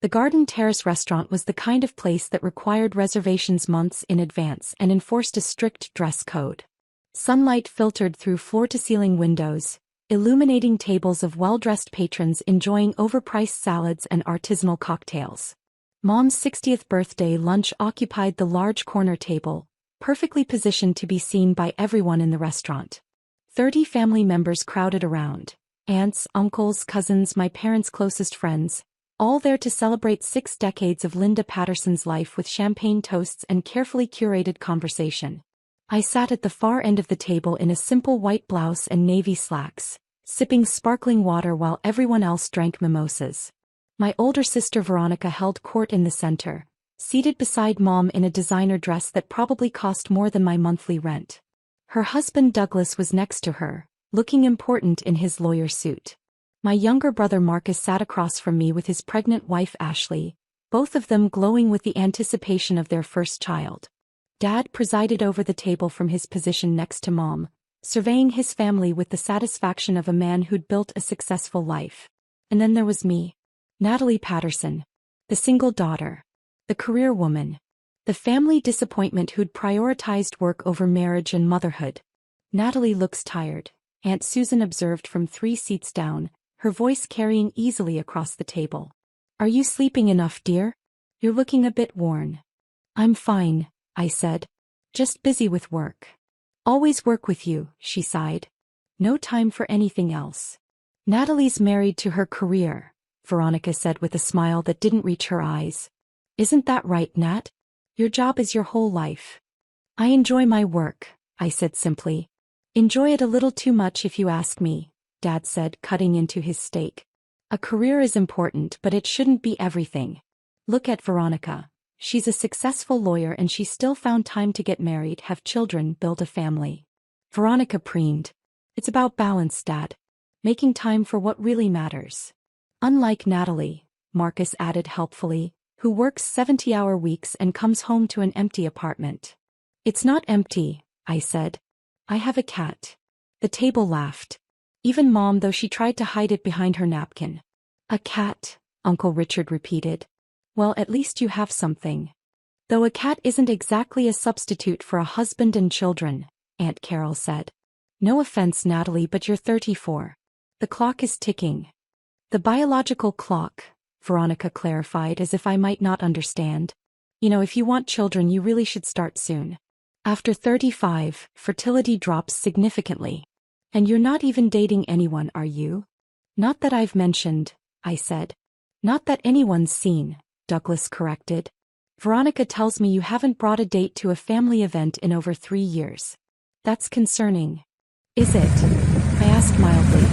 The Garden Terrace restaurant was the kind of place that required reservations months in advance and enforced a strict dress code. Sunlight filtered through floor-to-ceiling windows, illuminating tables of well-dressed patrons enjoying overpriced salads and artisanal cocktails. Mom's 60th birthday lunch occupied the large corner table, perfectly positioned to be seen by everyone in the restaurant. 30 family members crowded around. Aunts, uncles, cousins, my parents' closest friends, all there to celebrate 6 decades of Linda Patterson's life with champagne toasts and carefully curated conversation. I sat at the far end of the table in a simple white blouse and navy slacks, sipping sparkling water while everyone else drank mimosas. My older sister Veronica held court in the center, seated beside Mom in a designer dress that probably cost more than my monthly rent. Her husband Douglas was next to her, looking important in his lawyer suit. My younger brother Marcus sat across from me with his pregnant wife Ashley, both of them glowing with the anticipation of their first child. Dad presided over the table from his position next to Mom, surveying his family with the satisfaction of a man who'd built a successful life. And then there was me. Natalie Patterson. The single daughter. The career woman. The family disappointment who'd prioritized work over marriage and motherhood. Natalie looks tired, Aunt Susan observed from 3 seats down, her voice carrying easily across the table. Are you sleeping enough, dear? You're looking a bit worn. I'm fine, I said. Just busy with work. Always work with you, she sighed. No time for anything else. Natalie's married to her career, Veronica said with a smile that didn't reach her eyes. Isn't that right, Nat? Your job is your whole life. I enjoy my work, I said simply. Enjoy it a little too much if you ask me, Dad said, cutting into his steak. A career is important, but it shouldn't be everything. Look at Veronica. She's a successful lawyer and she still found time to get married, have children, build a family. Veronica preened. It's about balance, Dad. Making time for what really matters. Unlike Natalie, Marcus added helpfully, who works 70-hour weeks and comes home to an empty apartment. It's not empty, I said. I have a cat. The table laughed. Even Mom, though she tried to hide it behind her napkin. A cat, Uncle Richard repeated. Well, at least you have something. Though a cat isn't exactly a substitute for a husband and children, Aunt Carol said. No offense, Natalie, but you're 34. The clock is ticking. The biological clock, Veronica clarified as if I might not understand. You know, if you want children, you really should start soon. After 35, fertility drops significantly. And you're not even dating anyone, are you? Not that I've mentioned, I said. Not that anyone's seen, Douglas corrected. Veronica tells me you haven't brought a date to a family event in over 3 years. That's concerning. Is it? I asked mildly.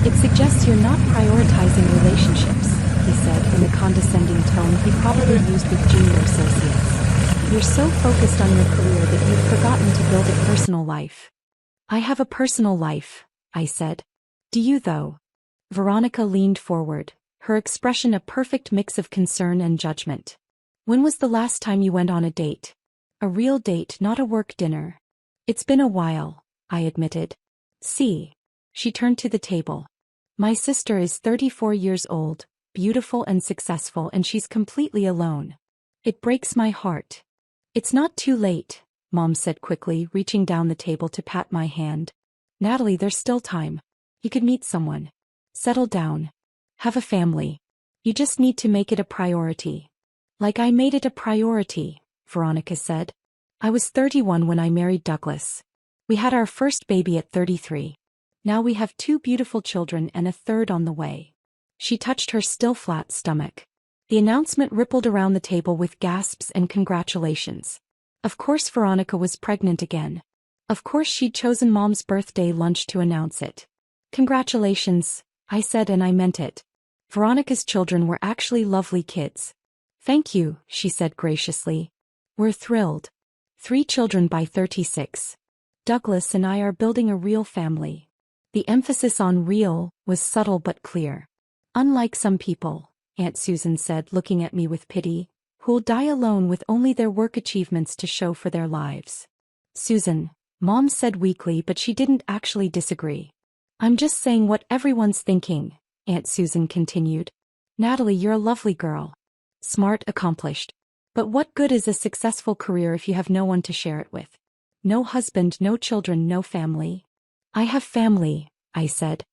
It suggests you're not prioritizing relationships, he said in the condescending tone he probably used with junior associates. You're so focused on your career that you've forgotten to build a personal life. I have a personal life, I said. Do you though? Veronica leaned forward, her expression a perfect mix of concern and judgment. When was the last time you went on a date? A real date, not a work dinner. It's been a while, I admitted. See. She turned to the table. My sister is 34 years old, beautiful and successful, and she's completely alone. It breaks my heart. It's not too late, Mom said quickly, reaching down the table to pat my hand. Natalie, there's still time. You could meet someone. Settle down. Have a family. You just need to make it a priority. Like I made it a priority, Veronica said. I was 31 when I married Douglas. We had our first baby at 33. Now we have 2 beautiful children and a third on the way. She touched her still flat stomach. The announcement rippled around the table with gasps and congratulations. Of course Veronica was pregnant again. Of course she'd chosen Mom's birthday lunch to announce it. Congratulations, I said, and I meant it. Veronica's children were actually lovely kids. Thank you, she said graciously. We're thrilled. 3 children by 36. Douglas and I are building a real family. The emphasis on real was subtle but clear. Unlike some people, Aunt Susan said, looking at me with pity, who'll die alone with only their work achievements to show for their lives. Susan, Mom said weakly, but she didn't actually disagree. I'm just saying what everyone's thinking, Aunt Susan continued. Natalie, you're a lovely girl. Smart, accomplished. But what good is a successful career if you have no one to share it with? No husband, no children, no family. I have family, I said.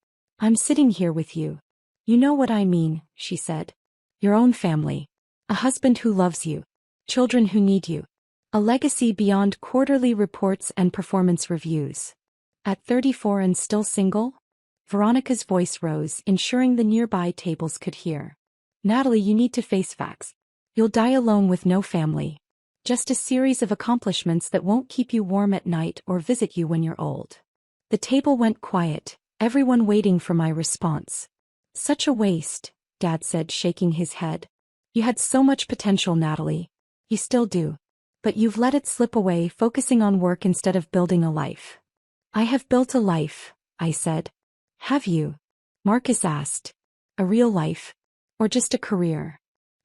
I'm sitting here with you. You know what I mean, she said. Your own family. A husband who loves you. Children who need you. A legacy beyond quarterly reports and performance reviews. At 34 and still single? Veronica's voice rose, ensuring the nearby tables could hear. Natalie, you need to face facts. You'll die alone with no family. Just a series of accomplishments that won't keep you warm at night or visit you when you're old. The table went quiet, everyone waiting for my response. Such a waste, Dad said, shaking his head. You had so much potential, Natalie. You still do. But you've let it slip away, focusing on work instead of building a life. I have built a life, I said. Have you? Marcus asked. A real life? Or just a career?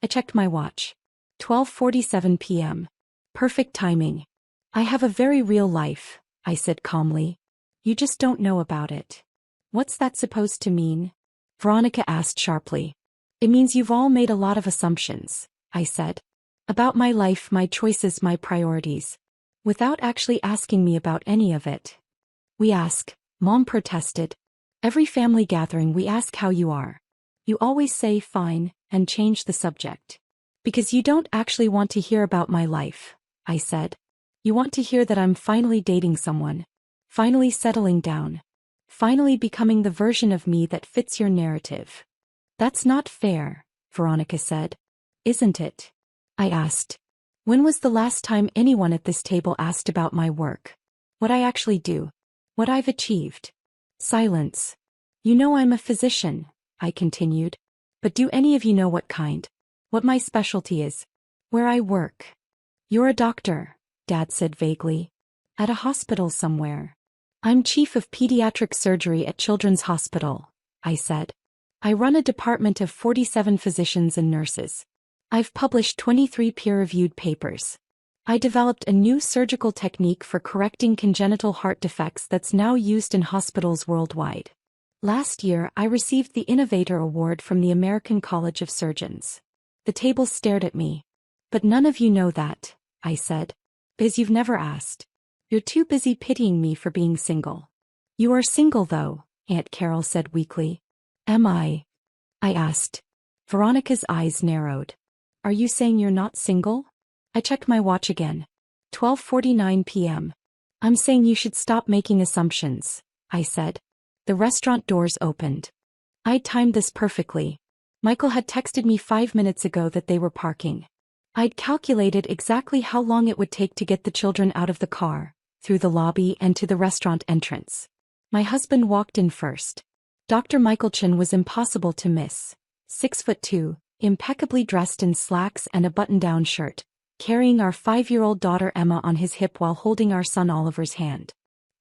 I checked my watch. 12:47 p.m. Perfect timing. I have a very real life, I said calmly. You just don't know about it. What's that supposed to mean? Veronica asked sharply. It means you've all made a lot of assumptions, I said. About my life, my choices, my priorities. Without actually asking me about any of it. We ask, Mom protested. Every family gathering we ask how you are. You always say fine, and change the subject. Because you don't actually want to hear about my life, I said. You want to hear that I'm finally dating someone. Finally settling down. Finally becoming the version of me that fits your narrative. That's not fair, Veronica said. Isn't it? I asked. When was the last time anyone at this table asked about my work? What I actually do? What I've achieved? Silence. You know I'm a physician, I continued. But do any of you know what kind? What my specialty is? Where I work? You're a doctor, Dad said vaguely. At a hospital somewhere. I'm chief of pediatric surgery at Children's Hospital, I said. I run a department of 47 physicians and nurses. I've published 23 peer-reviewed papers. I developed a new surgical technique for correcting congenital heart defects that's now used in hospitals worldwide. Last year, I received the Innovator Award from the American College of Surgeons. The table stared at me. But none of you know that, I said. Because you've never asked. You're too busy pitying me for being single. You are single though, Aunt Carol said weakly. Am I? I asked. Veronica's eyes narrowed. Are you saying you're not single? I checked my watch again. 12:49 p.m. I'm saying you should stop making assumptions, I said. The restaurant doors opened. I'd timed this perfectly. Michael had texted me 5 minutes ago that they were parking. I'd calculated exactly how long it would take to get the children out of the car, through the lobby and to the restaurant entrance. My husband walked in first. Dr. Michael Chen was impossible to miss. 6'2", impeccably dressed in slacks and a button-down shirt, carrying our 5-year-old daughter Emma on his hip while holding our son Oliver's hand.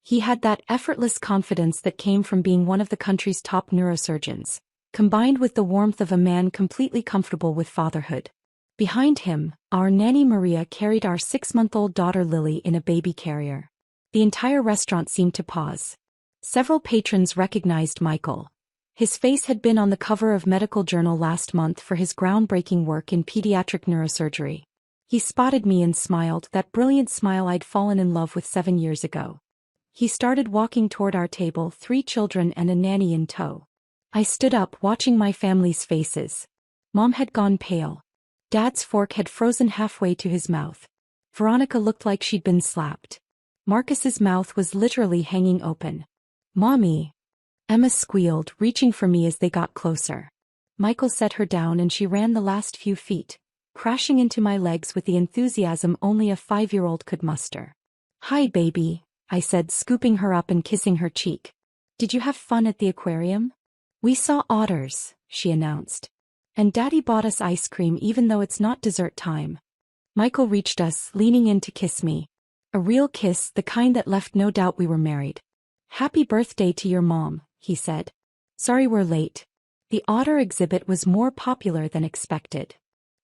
He had that effortless confidence that came from being one of the country's top neurosurgeons, combined with the warmth of a man completely comfortable with fatherhood. Behind him, our nanny Maria carried our 6-month-old daughter Lily in a baby carrier. The entire restaurant seemed to pause. Several patrons recognized Michael. His face had been on the cover of Medical Journal last month for his groundbreaking work in pediatric neurosurgery. He spotted me and smiled, that brilliant smile I'd fallen in love with 7 years ago. He started walking toward our table, 3 children and a nanny in tow. I stood up, watching my family's faces. Mom had gone pale. Dad's fork had frozen halfway to his mouth. Veronica looked like she'd been slapped. Marcus's mouth was literally hanging open. Mommy! Emma squealed, reaching for me as they got closer. Michael set her down and she ran the last few feet, crashing into my legs with the enthusiasm only a 5-year-old could muster. Hi, baby, I said, scooping her up and kissing her cheek. Did you have fun at the aquarium? We saw otters, she announced. And Daddy bought us ice cream even though it's not dessert time. Michael reached us, leaning in to kiss me. A real kiss, the kind that left no doubt we were married. Happy birthday to your mom, he said. Sorry we're late. The otter exhibit was more popular than expected.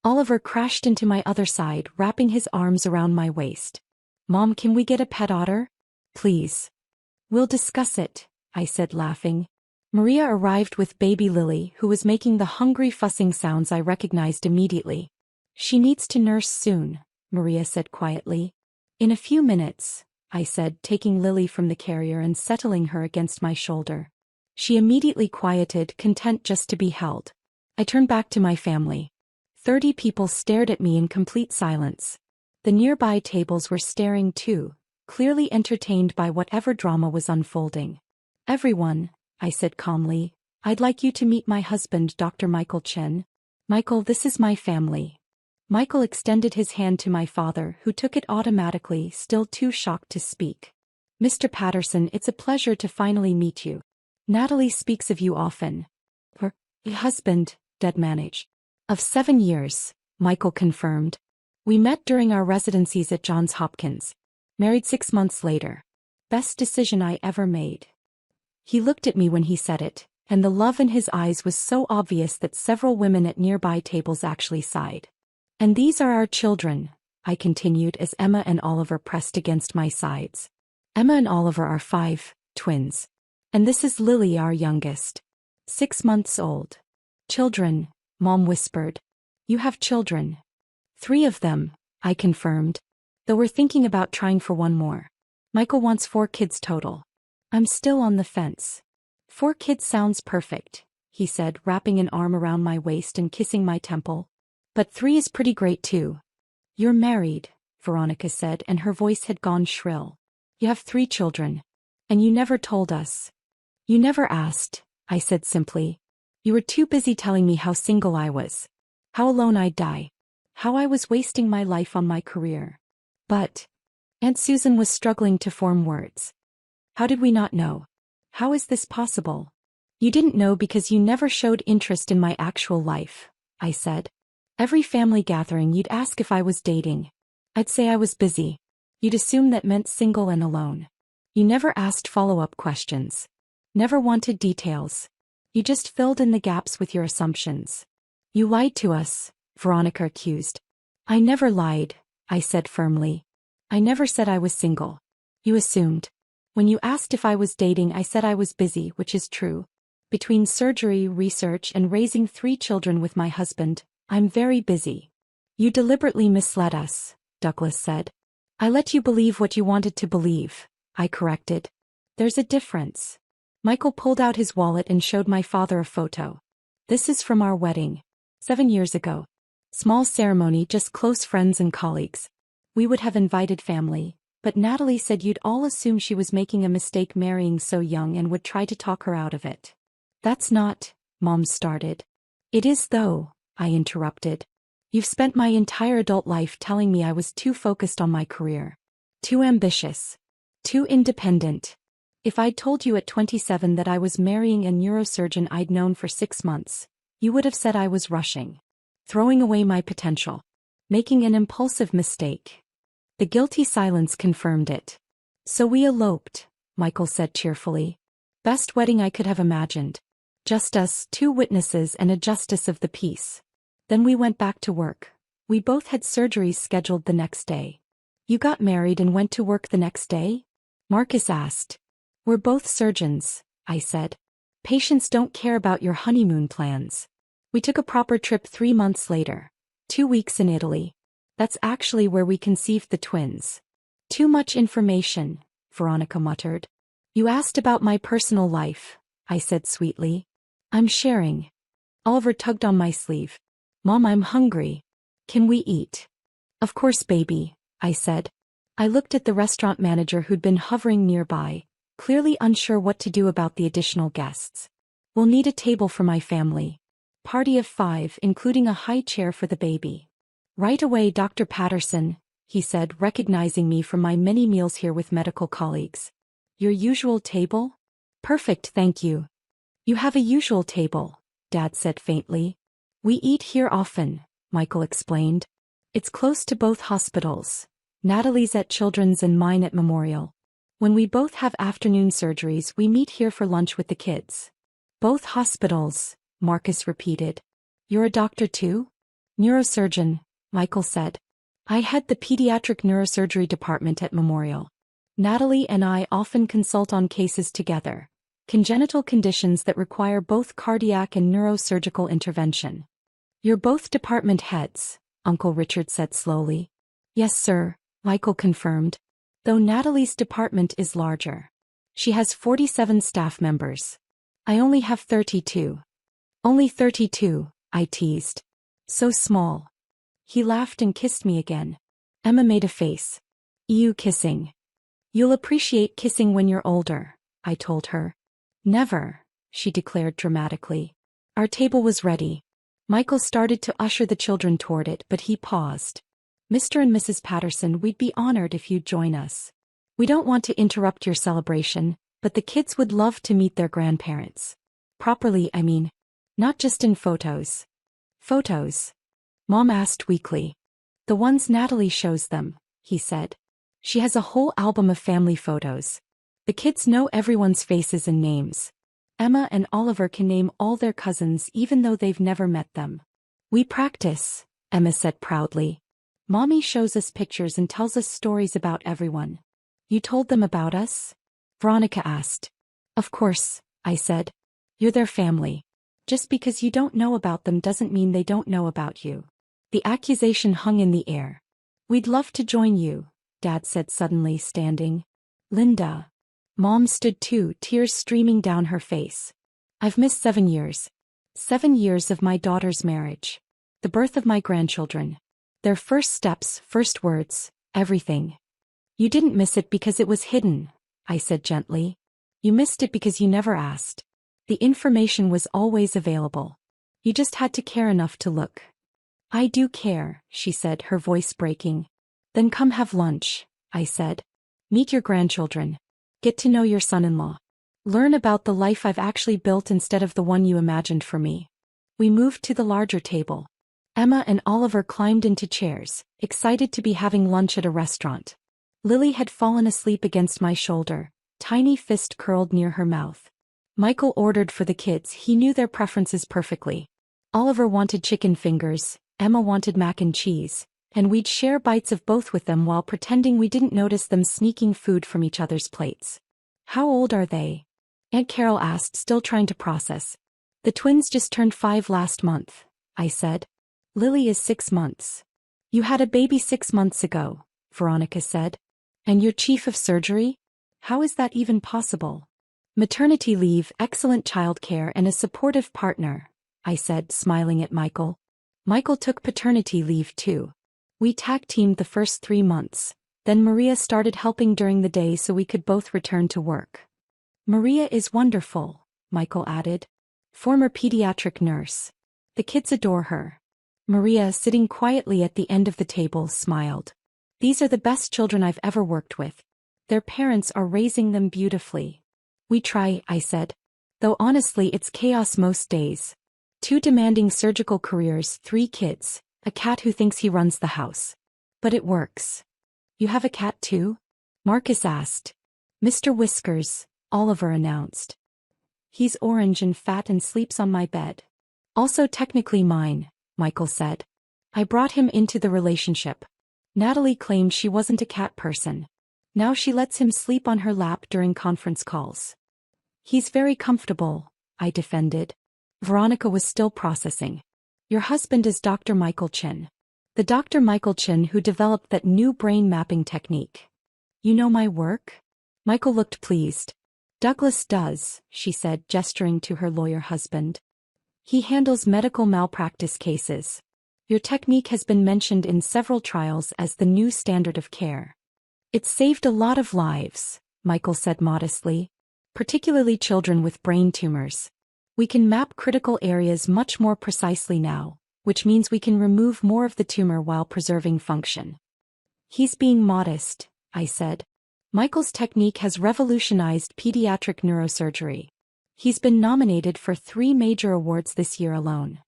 Oliver crashed into my other side, wrapping his arms around my waist. Mom, can we get a pet otter? Please. We'll discuss it, I said, laughing. Maria arrived with baby Lily, who was making the hungry fussing sounds I recognized immediately. She needs to nurse soon, Maria said quietly. In a few minutes, I said, taking Lily from the carrier and settling her against my shoulder. She immediately quieted, content just to be held. I turned back to my family. 30 people stared at me in complete silence. The nearby tables were staring too, clearly entertained by whatever drama was unfolding. Everyone, I said calmly, I'd like you to meet my husband, Dr. Michael Chen. Michael, this is my family. Michael extended his hand to my father, who took it automatically, still too shocked to speak. Mr. Patterson, it's a pleasure to finally meet you. Natalie speaks of you often. Her husband, dead manage. Of 7 years, Michael confirmed. We met during our residencies at Johns Hopkins. Married 6 months later. Best decision I ever made. He looked at me when he said it, and the love in his eyes was so obvious that several women at nearby tables actually sighed. And these are our children, I continued as Emma and Oliver pressed against my sides. Emma and Oliver are 5 twins. And this is Lily, our youngest. 6 months old. Children, Mom whispered. You have children. 3 of them, I confirmed. Though we're thinking about trying for 1 more. Michael wants 4 kids total. I'm still on the fence. 4 kids sounds perfect, he said, wrapping an arm around my waist and kissing my temple. But 3 is pretty great too. You're married, Veronica said, and her voice had gone shrill. You have 3 children. And you never told us. You never asked, I said simply. You were too busy telling me how single I was. How alone I'd die. How I was wasting my life on my career. But Aunt Susan was struggling to form words. How did we not know? How is this possible? You didn't know because you never showed interest in my actual life, I said. Every family gathering you'd ask if I was dating. I'd say I was busy. You'd assume that meant single and alone. You never asked follow-up questions. Never wanted details. You just filled in the gaps with your assumptions. You lied to us, Veronica accused. I never lied, I said firmly. I never said I was single. You assumed. When you asked if I was dating, I said I was busy, which is true. Between surgery, research, and raising 3 children with my husband, I'm very busy. You deliberately misled us, Douglas said. I let you believe what you wanted to believe, I corrected. There's a difference. Michael pulled out his wallet and showed my father a photo. This is from our wedding. 7 years ago. Small ceremony, just close friends and colleagues. We would have invited family, but Natalie said you'd all assume she was making a mistake marrying so young and would try to talk her out of it. That's not, Mom started. It is though, I interrupted. You've spent my entire adult life telling me I was too focused on my career. Too ambitious. Too independent. If I'd told you at 27 that I was marrying a neurosurgeon I'd known for 6 months, you would have said I was rushing. Throwing away my potential. Making an impulsive mistake. The guilty silence confirmed it. So we eloped, Michael said cheerfully. Best wedding I could have imagined. Just us, 2 witnesses and a justice of the peace. Then we went back to work. We both had surgeries scheduled the next day. You got married and went to work the next day? Marcus asked. We're both surgeons, I said. Patients don't care about your honeymoon plans. We took a proper trip 3 months later. 2 weeks in Italy. That's actually where we conceived the twins. Too much information, Veronica muttered. You asked about my personal life, I said sweetly. I'm sharing. Oliver tugged on my sleeve. Mom, I'm hungry. Can we eat? Of course, baby, I said. I looked at the restaurant manager who'd been hovering nearby, clearly unsure what to do about the additional guests. We'll need a table for my family. Party of 5, including a high chair for the baby. Right away, Dr. Patterson, he said, recognizing me from my many meals here with medical colleagues. Your usual table? Perfect, thank you. You have a usual table, Dad said faintly. We eat here often, Michael explained. It's close to both hospitals. Natalie's at Children's and mine at Memorial. When we both have afternoon surgeries, we meet here for lunch with the kids. Both hospitals, Marcus repeated. You're a doctor too? Neurosurgeon, Michael said. I head the pediatric neurosurgery department at Memorial. Natalie and I often consult on cases together. Congenital conditions that require both cardiac and neurosurgical intervention. You're both department heads, Uncle Richard said slowly. Yes, sir, Michael confirmed. Though Natalie's department is larger. She has 47 staff members. I only have 32. Only 32, I teased. So small. He laughed and kissed me again. Emma made a face. Ew, kissing. You'll appreciate kissing when you're older, I told her. Never, she declared dramatically. Our table was ready. Michael started to usher the children toward it, but he paused. Mr. and Mrs. Patterson, we'd be honored if you'd join us. We don't want to interrupt your celebration, but the kids would love to meet their grandparents. Properly, I mean. Not just in photos. Photos? Mom asked weakly. The ones Natalie shows them, he said. She has a whole album of family photos. The kids know everyone's faces and names. Emma and Oliver can name all their cousins even though they've never met them. We practice, Emma said proudly. Mommy shows us pictures and tells us stories about everyone. You told them about us? Veronica asked. Of course, I said. You're their family. Just because you don't know about them doesn't mean they don't know about you. The accusation hung in the air. We'd love to join you, Dad said suddenly, standing. Linda. Mom stood too, tears streaming down her face. I've missed 7 years. 7 years of my daughter's marriage. The birth of my grandchildren. Their first steps, first words, everything. You didn't miss it because it was hidden, I said gently. You missed it because you never asked. The information was always available. You just had to care enough to look. I do care, she said, her voice breaking. Then come have lunch, I said. Meet your grandchildren. Get to know your son-in-law. Learn about the life I've actually built instead of the one you imagined for me. We moved to the larger table. Emma and Oliver climbed into chairs, excited to be having lunch at a restaurant. Lily had fallen asleep against my shoulder, tiny fist curled near her mouth. Michael ordered for the kids. He knew their preferences perfectly. Oliver wanted chicken fingers, Emma wanted mac and cheese, and we'd share bites of both with them while pretending we didn't notice them sneaking food from each other's plates. How old are they? Aunt Carol asked, still trying to process. The twins just turned 5 last month, I said. Lily is 6 months. You had a baby 6 months ago, Veronica said. And you're chief of surgery? How is that even possible? Maternity leave, excellent childcare, and a supportive partner, I said, smiling at Michael. Michael took paternity leave too. We tag-teamed the first 3 months, then Maria started helping during the day so we could both return to work. Maria is wonderful, Michael added. Former pediatric nurse. The kids adore her. Maria, sitting quietly at the end of the table, smiled. These are the best children I've ever worked with. Their parents are raising them beautifully. We try, I said. Though honestly it's chaos most days. 2 demanding surgical careers, 3 kids, a cat who thinks he runs the house. But it works. You have a cat too? Marcus asked. Mr. Whiskers, Oliver announced. He's orange and fat and sleeps on my bed. Also technically mine, Michael said. I brought him into the relationship. Natalie claimed she wasn't a cat person. Now she lets him sleep on her lap during conference calls. He's very comfortable, I defended. Veronica was still processing. Your husband is Dr. Michael Chin. The Dr. Michael Chin who developed that new brain mapping technique. You know my work? Michael looked pleased. Douglas does, she said, gesturing to her lawyer husband. He handles medical malpractice cases. Your technique has been mentioned in several trials as the new standard of care. It's saved a lot of lives, Michael said modestly, particularly children with brain tumors. We can map critical areas much more precisely now, which means we can remove more of the tumor while preserving function. He's being modest, I said. Michael's technique has revolutionized pediatric neurosurgery. He's been nominated for 3 major awards this year alone.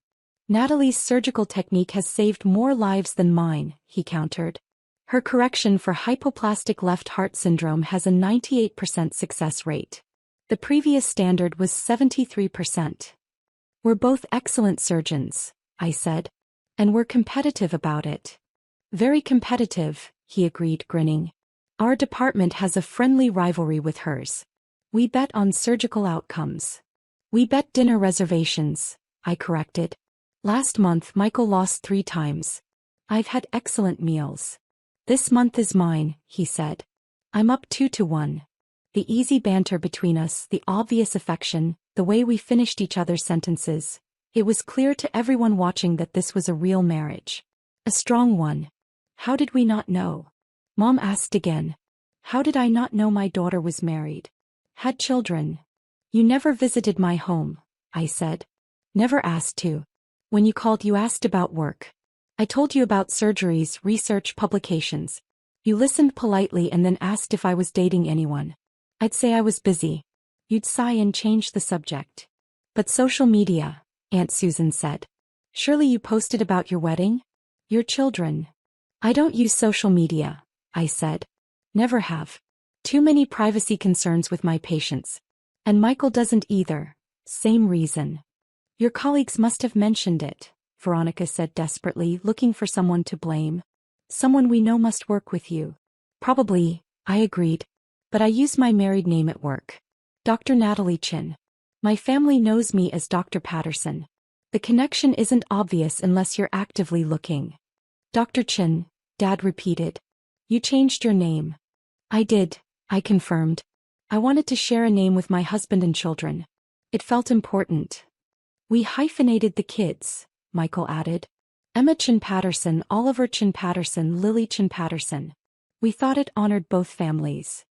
Natalie's surgical technique has saved more lives than mine, he countered. Her correction for hypoplastic left heart syndrome has a 98% success rate. The previous standard was 73%. We're both excellent surgeons, I said. And we're competitive about it. Very competitive, he agreed, grinning. Our department has a friendly rivalry with hers. We bet on surgical outcomes. We bet dinner reservations, I corrected. Last month Michael lost 3 times. I've had excellent meals. This month is mine, he said. I'm up 2-1. The easy banter between us, the obvious affection, the way we finished each other's sentences. It was clear to everyone watching that this was a real marriage. A strong one. How did we not know? Mom asked again. How did I not know my daughter was married? Had children? You never visited my home, I said. Never asked to. When you called, you asked about work. I told you about surgeries, research, publications. You listened politely and then asked if I was dating anyone. I'd say I was busy. You'd sigh and change the subject. But social media, Aunt Susan said. Surely you posted about your wedding? Your children. I don't use social media, I said. Never have. Too many privacy concerns with my patients. And Michael doesn't either. Same reason. Your colleagues must have mentioned it, Veronica said desperately, looking for someone to blame. Someone we know must work with you. Probably, I agreed. But I use my married name at work. Dr. Natalie Chin. My family knows me as Dr. Patterson. The connection isn't obvious unless you're actively looking. Dr. Chin, Dad repeated. You changed your name. I did, I confirmed. I wanted to share a name with my husband and children. It felt important. We hyphenated the kids, Michael added. Emma Chin Patterson, Oliver Chin Patterson, Lily Chin Patterson. We thought it honored both families.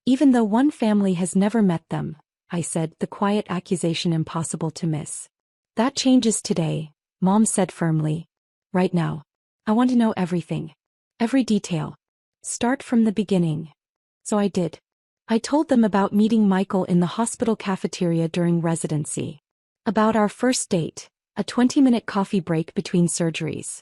Even though one family has never met them, I said, the quiet accusation impossible to miss. That changes today, Mom said firmly. Right now. I want to know everything. Every detail. Start from the beginning. So I did. I told them about meeting Michael in the hospital cafeteria during residency. About our first date, a 20-minute coffee break between surgeries.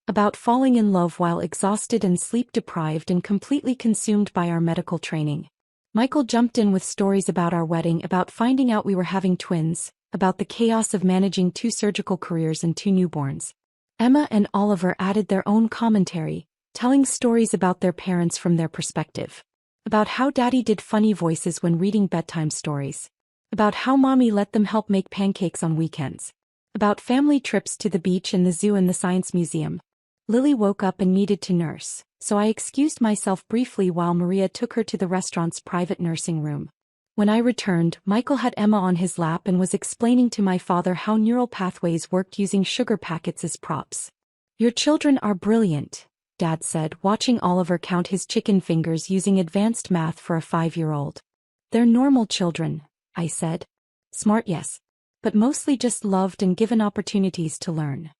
About falling in love while exhausted and sleep-deprived and completely consumed by our medical training. Michael jumped in with stories about our wedding, about finding out we were having twins, about the chaos of managing 2 surgical careers and 2 newborns. Emma and Oliver added their own commentary, telling stories about their parents from their perspective. About how Daddy did funny voices when reading bedtime stories. About how Mommy let them help make pancakes on weekends. About family trips to the beach and the zoo and the science museum. Lily woke up and needed to nurse, so I excused myself briefly while Maria took her to the restaurant's private nursing room. When I returned, Michael had Emma on his lap and was explaining to my father how neural pathways worked using sugar packets as props. Your children are brilliant, Dad said, watching Oliver count his chicken fingers using advanced math for a 5-year-old. They're normal children, I said. Smart, yes. But mostly just loved and given opportunities to learn.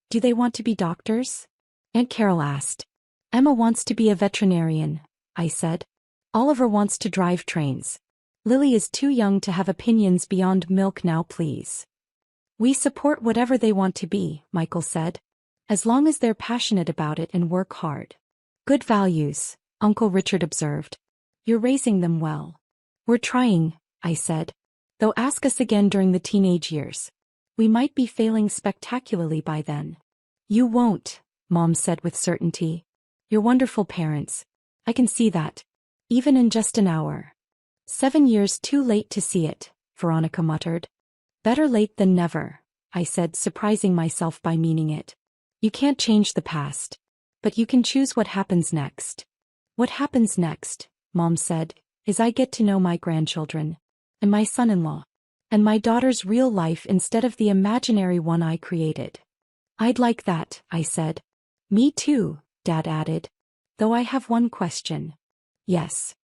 Do they want to be doctors? Aunt Carol asked. Emma wants to be a veterinarian, I said. Oliver wants to drive trains. Lily is too young to have opinions beyond milk now, please. We support whatever they want to be, Michael said. As long as they're passionate about it and work hard. Good values, Uncle Richard observed. You're raising them well. We're trying, I said. Though ask us again during the teenage years. We might be failing spectacularly by then. You won't, Mom said with certainty. You're wonderful parents. I can see that. Even in just an hour. 7 years too late to see it, Veronica muttered. Better late than never, I said, surprising myself by meaning it. You can't change the past. But you can choose what happens next. What happens next, Mom said, is I get to know my grandchildren. And my son-in-law. And my daughter's real life instead of the imaginary one I created. I'd like that, I said. Me too, Dad added. Though I have one question. Yes.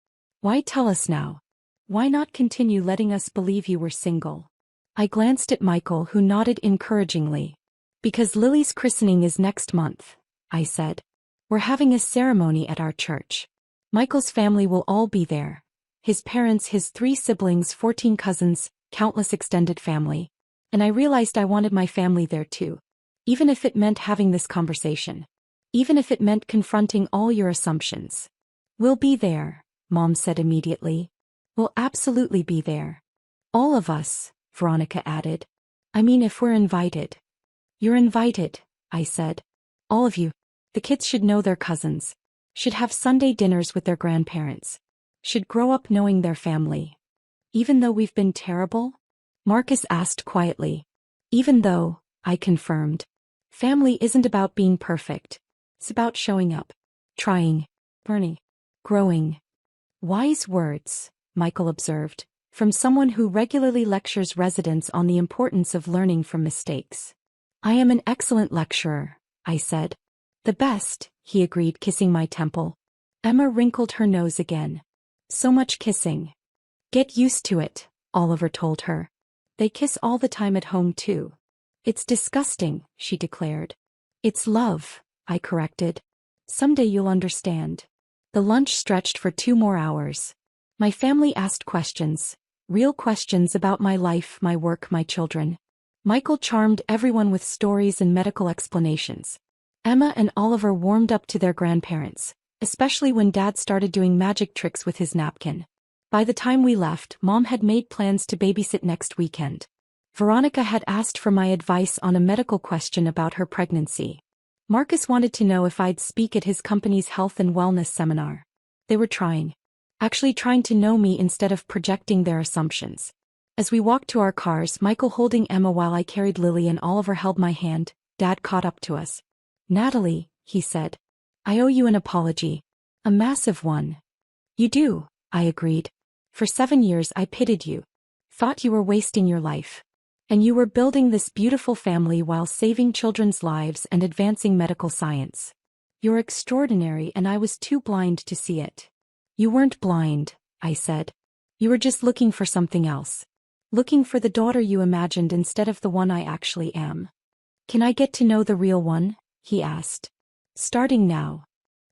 Why tell us now? Why not continue letting us believe you were single? I glanced at Michael, who nodded encouragingly. Because Lily's christening is next month, I said. We're having a ceremony at our church. Michael's family will all be there. His parents, his 3 siblings, 14 cousins, countless extended family. And I realized I wanted my family there too. Even if it meant having this conversation. Even if it meant confronting all your assumptions. We'll be there, Mom said immediately. We'll absolutely be there. All of us, Veronica added. I mean, if we're invited. You're invited, I said. All of you. The kids should know their cousins. Should have Sunday dinners with their grandparents. Should grow up knowing their family. Even though we've been terrible? Marcus asked quietly. Even though, I confirmed. Family isn't about being perfect. It's about showing up. Trying. Learning. Growing. Wise words, Michael observed, from someone who regularly lectures residents on the importance of learning from mistakes. I am an excellent lecturer, I said. The best, he agreed, kissing my temple. Emma wrinkled her nose again. So much kissing. Get used to it, Oliver told her. They kiss all the time at home too. It's disgusting, she declared. It's love, I corrected. Someday you'll understand. The lunch stretched for 2 more hours. My family asked questions. Real questions about my life, my work, my children. Michael charmed everyone with stories and medical explanations. Emma and Oliver warmed up to their grandparents, especially when Dad started doing magic tricks with his napkin. By the time we left, Mom had made plans to babysit next weekend. Veronica had asked for my advice on a medical question about her pregnancy. Marcus wanted to know if I'd speak at his company's health and wellness seminar. They were trying to know me instead of projecting their assumptions. As we walked to our cars, Michael holding Emma while I carried Lily and Oliver held my hand, Dad caught up to us. Natalie, he said. I owe you an apology. A massive one. You do, I agreed. For 7 years I pitied you. Thought you were wasting your life. And you were building this beautiful family while saving children's lives and advancing medical science. You're extraordinary and I was too blind to see it. You weren't blind, I said. You were just looking for something else. Looking for the daughter you imagined instead of the one I actually am. Can I get to know the real one? He asked. Starting now.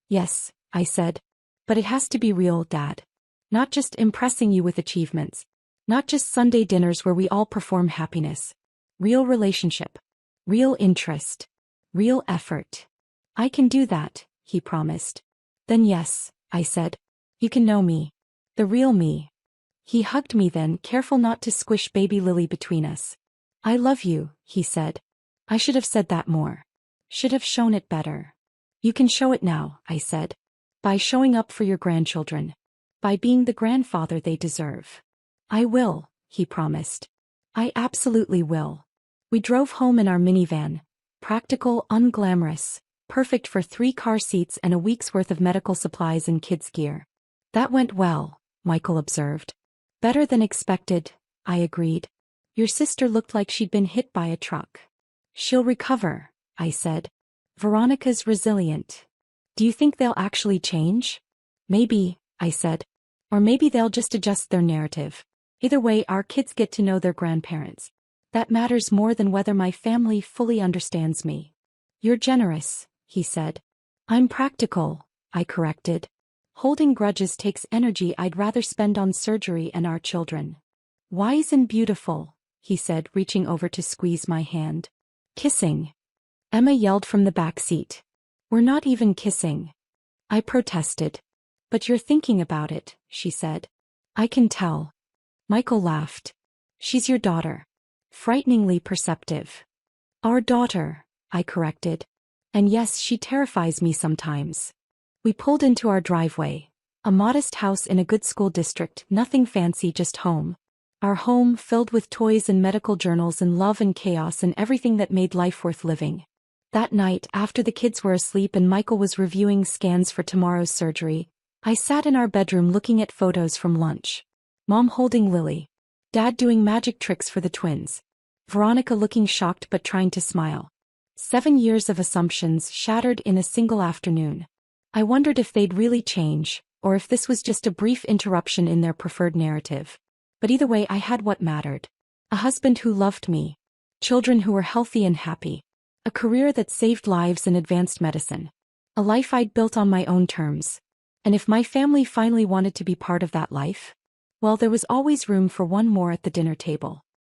Yes, I said. But it has to be real, Dad. Not just impressing you with achievements. Not just Sunday dinners where we all perform happiness. Real relationship. Real interest. Real effort. I can do that, he promised. Then yes, I said. You can know me. The real me. He hugged me then, careful not to squish baby Lily between us. I love you, he said. I should have said that more. Should have shown it better. You can show it now, I said. By showing up for your grandchildren. By being the grandfather they deserve. I will, he promised. I absolutely will. We drove home in our minivan. Practical, unglamorous. Perfect for 3 car seats and a week's worth of medical supplies and kids' gear. That went well, Michael observed. Better than expected, I agreed. Your sister looked like she'd been hit by a truck. She'll recover, I said. Veronica's resilient. Do you think they'll actually change? Maybe, I said. Or maybe they'll just adjust their narrative. Either way, our kids get to know their grandparents. That matters more than whether my family fully understands me. You're generous, he said. I'm practical, I corrected. Holding grudges takes energy I'd rather spend on surgery and our children. Wise and beautiful, he said, reaching over to squeeze my hand. Kissing. Emma yelled from the back seat. We're not even kissing. I protested. But you're thinking about it, she said. I can tell. Michael laughed. She's your daughter. Frighteningly perceptive. Our daughter, I corrected. And yes, she terrifies me sometimes. We pulled into our driveway. A modest house in a good school district, nothing fancy, just home. Our home filled with toys and medical journals and love and chaos and everything that made life worth living. That night, after the kids were asleep and Michael was reviewing scans for tomorrow's surgery, I sat in our bedroom looking at photos from lunch. Mom holding Lily. Dad doing magic tricks for the twins. Veronica looking shocked but trying to smile. 7 years of assumptions shattered in a single afternoon. I wondered if they'd really change, or if this was just a brief interruption in their preferred narrative. But either way, I had what mattered. A husband who loved me. Children who were healthy and happy. A career that saved lives and advanced medicine. A life I'd built on my own terms. And if my family finally wanted to be part of that life, well, there was always room for one more at the dinner table.